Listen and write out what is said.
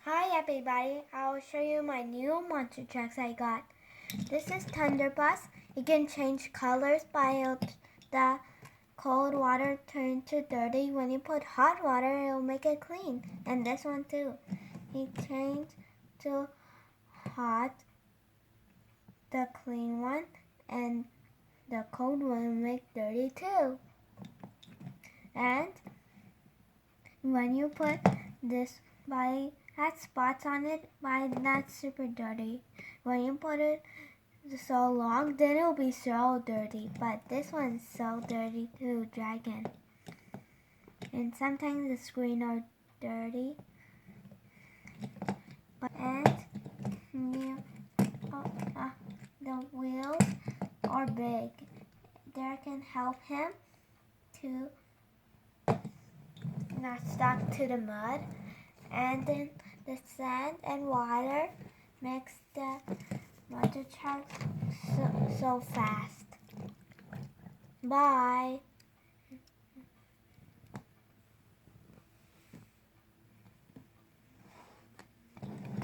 Hi everybody, I'll show you my new monster trucks I got. This is Thunderbus. It can change colors by the cold water turn to dirty. When you put hot water, it'll make it clean. And this one too. It changed to hot, the clean one, and the cold one will make dirty too. And when you put this by had spots on it, but not super dirty. When you put it so long, then it'll be so dirty. But this one's so dirty too, Dragon. And sometimes the screen are dirty. And the wheels are big. That can help him to not stuck to the mud. And then the sand and water makes the monster truck so fast. Bye.